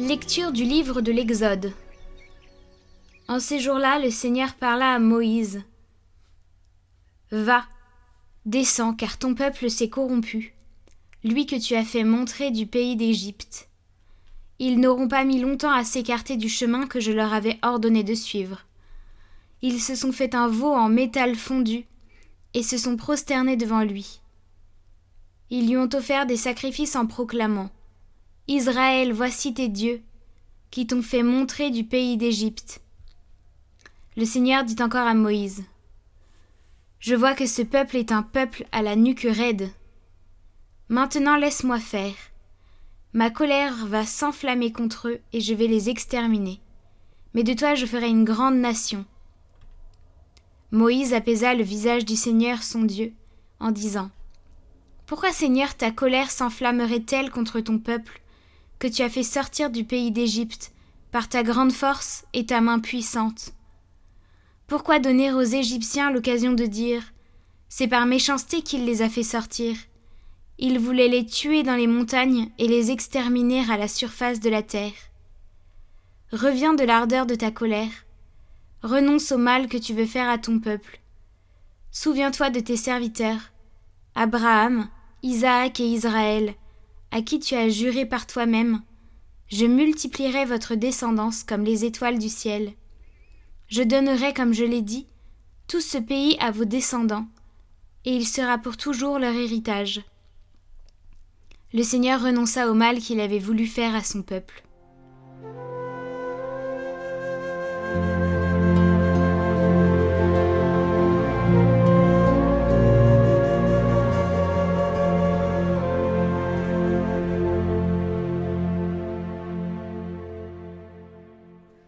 Lecture du livre de l'Exode. En ces jours-là, le Seigneur parla à Moïse. « Va, descends, car ton peuple s'est corrompu, lui que tu as fait montrer du pays d'Égypte. Ils n'auront pas mis longtemps à s'écarter du chemin que je leur avais ordonné de suivre. Ils se sont fait un veau en métal fondu et se sont prosternés devant lui. Ils lui ont offert des sacrifices en proclamant « Israël, voici tes dieux, qui t'ont fait montrer du pays d'Égypte. » Le Seigneur dit encore à Moïse « Je vois que ce peuple est un peuple à la nuque raide. Maintenant laisse-moi faire. Ma colère va s'enflammer contre eux et je vais les exterminer. Mais de toi je ferai une grande nation. » Moïse apaisa le visage du Seigneur son Dieu en disant « Pourquoi, Seigneur, ta colère s'enflammerait-elle contre ton peuple, que tu as fait sortir du pays d'Égypte par ta grande force et ta main puissante? Pourquoi donner aux Égyptiens l'occasion de dire « C'est par méchanceté qu'il les a fait sortir. Il voulait les tuer dans les montagnes et les exterminer à la surface de la terre. Reviens de l'ardeur de ta colère. Renonce au mal que tu veux faire à ton peuple. Souviens-toi de tes serviteurs, Abraham, Isaac et Israël, à qui tu as juré par toi-même. Je multiplierai votre descendance comme les étoiles du ciel. Je donnerai, comme je l'ai dit, tout ce pays à vos descendants, et il sera pour toujours leur héritage. » Le Seigneur renonça au mal qu'il avait voulu faire à son peuple.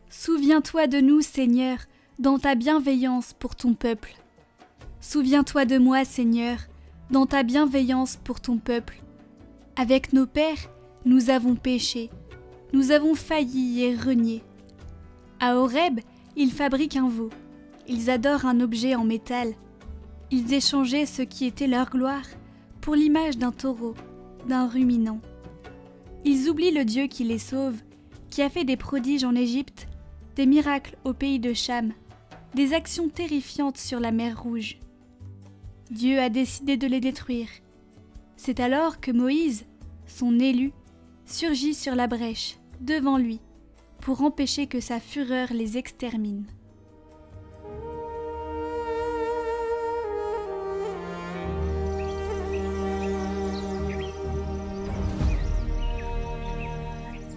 Souviens-toi de nous, Seigneur, dans ta bienveillance pour ton peuple. Souviens-toi de moi, Seigneur, dans ta bienveillance pour ton peuple. Avec nos pères, nous avons péché, nous avons failli et renié. À Horeb, ils fabriquent un veau, ils adorent un objet en métal. Ils échangeaient ce qui était leur gloire pour l'image d'un taureau, d'un ruminant. Ils oublient le Dieu qui les sauve, qui a fait des prodiges en Égypte, des miracles au pays de Cham, des actions terrifiantes sur la mer Rouge. Dieu a décidé de les détruire. C'est alors que Moïse, son élu, surgit sur la brèche, devant lui, pour empêcher que sa fureur les extermine.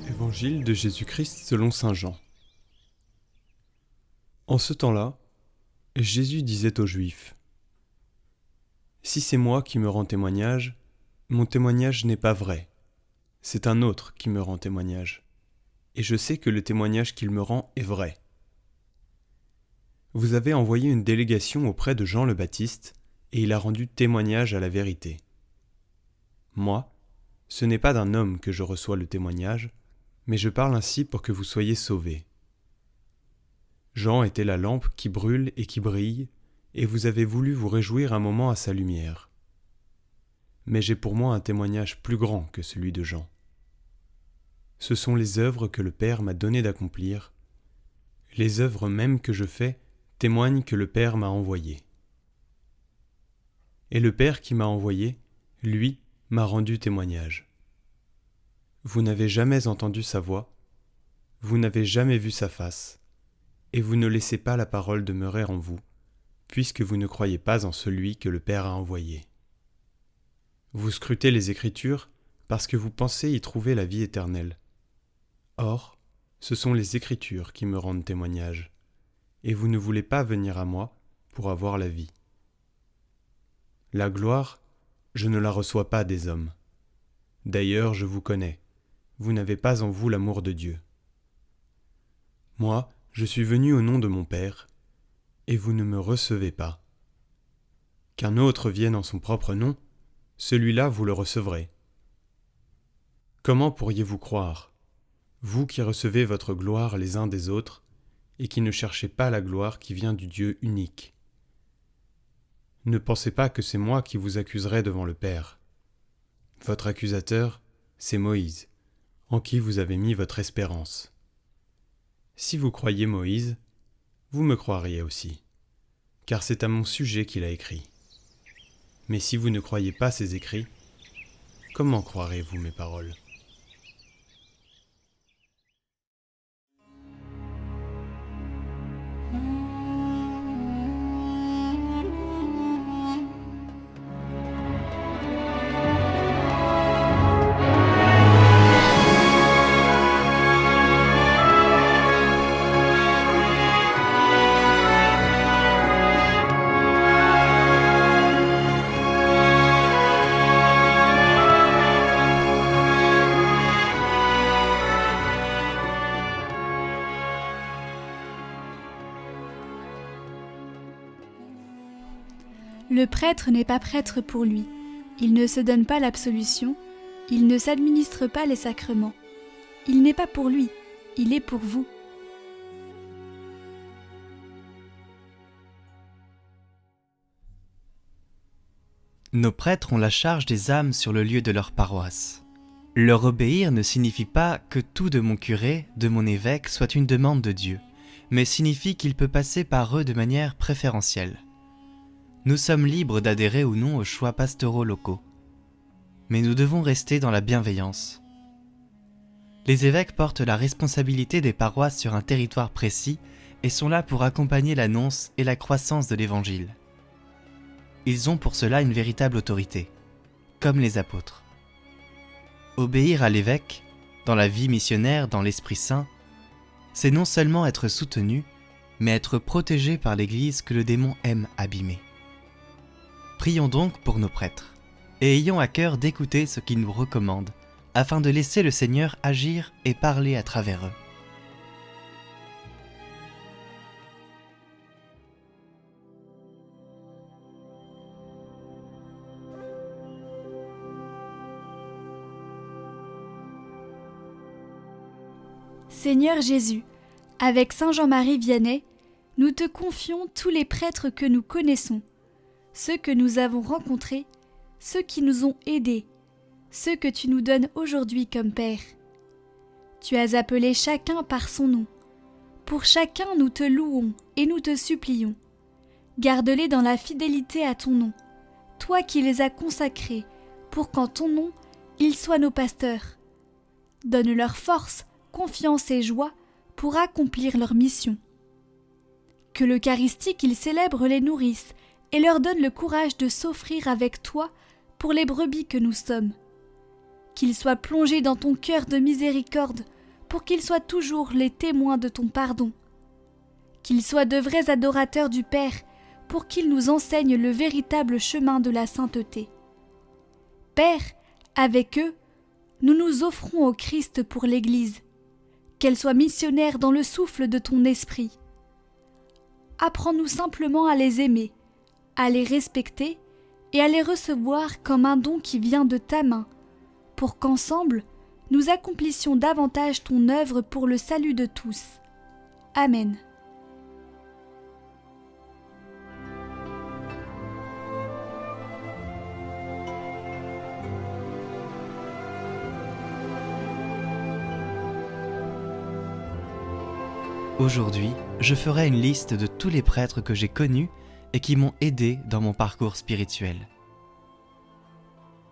Évangile de Jésus-Christ selon saint Jean. En ce temps-là, Jésus disait aux Juifs : « Si c'est moi qui me rends témoignage, mon témoignage n'est pas vrai. C'est un autre qui me rend témoignage. Et je sais que le témoignage qu'il me rend est vrai. Vous avez envoyé une délégation auprès de Jean le Baptiste, et il a rendu témoignage à la vérité. Moi, ce n'est pas d'un homme que je reçois le témoignage, mais je parle ainsi pour que vous soyez sauvés. Jean était la lampe qui brûle et qui brille, et vous avez voulu vous réjouir un moment à sa lumière. Mais j'ai pour moi un témoignage plus grand que celui de Jean. Ce sont les œuvres que le Père m'a donné d'accomplir. Les œuvres mêmes que je fais témoignent que le Père m'a envoyé. Et le Père qui m'a envoyé, lui, m'a rendu témoignage. Vous n'avez jamais entendu sa voix, vous n'avez jamais vu sa face, et vous ne laissez pas la parole demeurer en vous, puisque vous ne croyez pas en celui que le Père a envoyé. Vous scrutez les Écritures parce que vous pensez y trouver la vie éternelle. Or, ce sont les Écritures qui me rendent témoignage, et vous ne voulez pas venir à moi pour avoir la vie. La gloire, je ne la reçois pas des hommes. D'ailleurs, je vous connais, vous n'avez pas en vous l'amour de Dieu. Moi, je suis venu au nom de mon Père, et vous ne me recevez pas. Qu'un autre vienne en son propre nom, celui-là vous le recevrez. Comment pourriez-vous croire, vous qui recevez votre gloire les uns des autres, et qui ne cherchez pas la gloire qui vient du Dieu unique? Ne pensez pas que c'est moi qui vous accuserai devant le Père. Votre accusateur, c'est Moïse, en qui vous avez mis votre espérance. Si vous croyez Moïse, vous me croiriez aussi, car c'est à mon sujet qu'il a écrit. Mais si vous ne croyez pas ses écrits, comment croirez-vous mes paroles ? Le prêtre n'est pas prêtre pour lui. Il ne se donne pas l'absolution, il ne s'administre pas les sacrements. Il n'est pas pour lui, il est pour vous. Nos prêtres ont la charge des âmes sur le lieu de leur paroisse. Leur obéir ne signifie pas que tout de mon curé, de mon évêque, soit une demande de Dieu, mais signifie qu'il peut passer par eux de manière préférentielle. Nous sommes libres d'adhérer ou non aux choix pastoraux locaux. Mais nous devons rester dans la bienveillance. Les évêques portent la responsabilité des paroisses sur un territoire précis et sont là pour accompagner l'annonce et la croissance de l'Évangile. Ils ont pour cela une véritable autorité, comme les apôtres. Obéir à l'évêque, dans la vie missionnaire, dans l'Esprit Saint, c'est non seulement être soutenu, mais être protégé par l'Église que le démon aime abîmer. Prions donc pour nos prêtres, et ayons à cœur d'écouter ce qu'ils nous recommandent, afin de laisser le Seigneur agir et parler à travers eux. Seigneur Jésus, avec Saint Jean-Marie Vianney, nous te confions tous les prêtres que nous connaissons, ceux que nous avons rencontrés, ceux qui nous ont aidés, ceux que tu nous donnes aujourd'hui comme Père. Tu as appelé chacun par son nom. Pour chacun nous te louons et nous te supplions. Garde-les dans la fidélité à ton nom, toi qui les as consacrés, pour qu'en ton nom, ils soient nos pasteurs. Donne-leur force, confiance et joie pour accomplir leur mission. Que l'Eucharistie qu'ils célèbrent les nourrisse et leur donne le courage de s'offrir avec toi pour les brebis que nous sommes. Qu'ils soient plongés dans ton cœur de miséricorde pour qu'ils soient toujours les témoins de ton pardon. Qu'ils soient de vrais adorateurs du Père pour qu'ils nous enseignent le véritable chemin de la sainteté. Père, avec eux, nous nous offrons au Christ pour l'Église, qu'elle soit missionnaire dans le souffle de ton esprit. Apprends-nous simplement à les aimer, à les respecter et à les recevoir comme un don qui vient de ta main, pour qu'ensemble, nous accomplissions davantage ton œuvre pour le salut de tous. Amen. Aujourd'hui, je ferai une liste de tous les prêtres que j'ai connus et qui m'ont aidé dans mon parcours spirituel.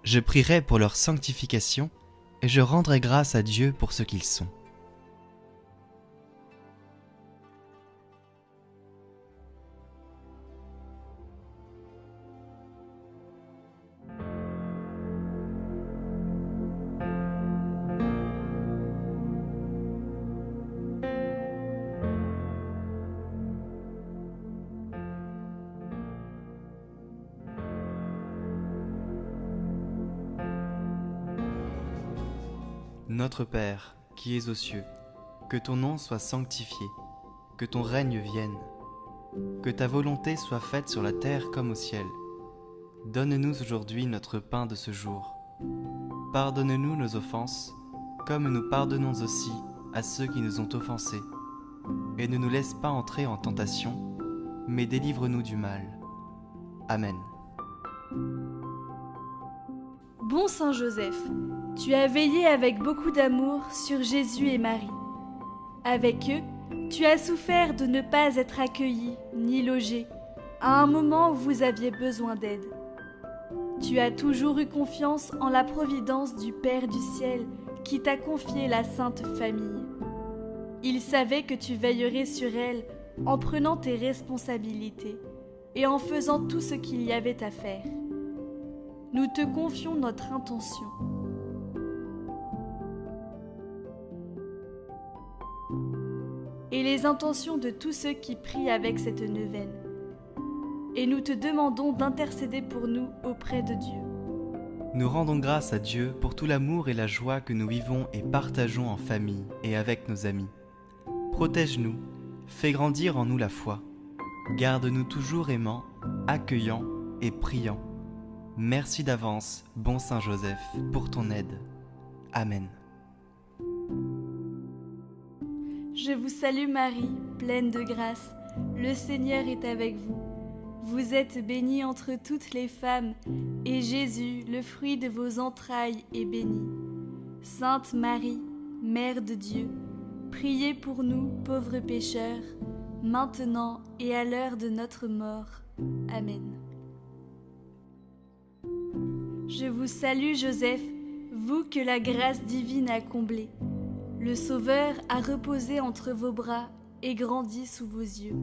Je prierai pour leur sanctification et je rendrai grâce à Dieu pour ce qu'ils sont. Notre Père, qui es aux cieux, que ton nom soit sanctifié, que ton règne vienne, que ta volonté soit faite sur la terre comme au ciel. Donne-nous aujourd'hui notre pain de ce jour. Pardonne-nous nos offenses, comme nous pardonnons aussi à ceux qui nous ont offensés. Et ne nous laisse pas entrer en tentation, mais délivre-nous du mal. Amen. Bon Saint Joseph, Tu as veillé avec beaucoup d'amour sur Jésus et Marie. Avec eux, tu as souffert de ne pas être accueilli ni logé à un moment où vous aviez besoin d'aide. Tu as toujours eu confiance en la providence du Père du ciel qui t'a confié la Sainte Famille. Il savait que tu veillerais sur elle en prenant tes responsabilités et en faisant tout ce qu'il y avait à faire. Nous te confions notre intention. Et les intentions de tous ceux qui prient avec cette neuvaine. Et nous te demandons d'intercéder pour nous auprès de Dieu. Nous rendons grâce à Dieu pour tout l'amour et la joie que nous vivons et partageons en famille et avec nos amis. Protège-nous, fais grandir en nous la foi. Garde-nous toujours aimants, accueillants et priants. Merci d'avance, bon Saint Joseph, pour ton aide. Amen. Je vous salue Marie, pleine de grâce. Le Seigneur est avec vous. Vous êtes bénie entre toutes les femmes, et Jésus, le fruit de vos entrailles, est béni. Sainte Marie, Mère de Dieu, priez pour nous, pauvres pécheurs, maintenant et à l'heure de notre mort. Amen. Je vous salue Joseph, vous que la grâce divine a comblé. Le Sauveur a reposé entre vos bras et grandi sous vos yeux.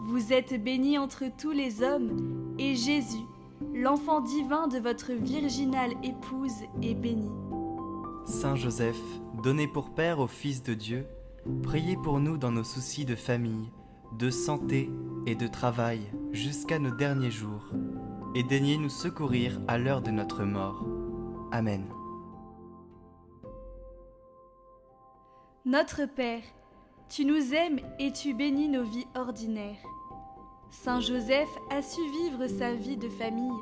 Vous êtes béni entre tous les hommes, et Jésus, l'enfant divin de votre virginale épouse, est béni. Saint Joseph, donné pour Père au Fils de Dieu, priez pour nous dans nos soucis de famille, de santé et de travail jusqu'à nos derniers jours, et daignez nous secourir à l'heure de notre mort. Amen. Notre Père, tu nous aimes et tu bénis nos vies ordinaires. Saint Joseph a su vivre sa vie de famille,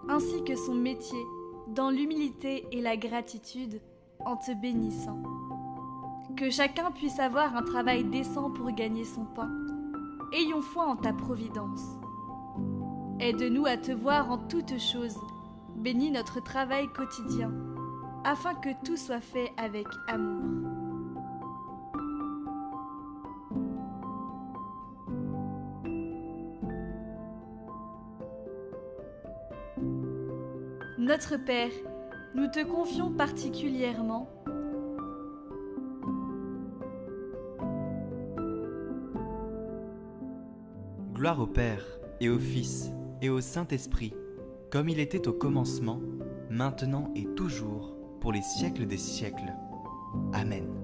ainsi que son métier, dans l'humilité et la gratitude, en te bénissant. Que chacun puisse avoir un travail décent pour gagner son pain. Ayons foi en ta providence. Aide-nous à te voir en toutes choses. Bénis notre travail quotidien, afin que tout soit fait avec amour. Notre Père, nous te confions particulièrement Gloire au Père, et au Fils, et au Saint-Esprit, comme il était au commencement, maintenant et toujours, pour les siècles des siècles. Amen.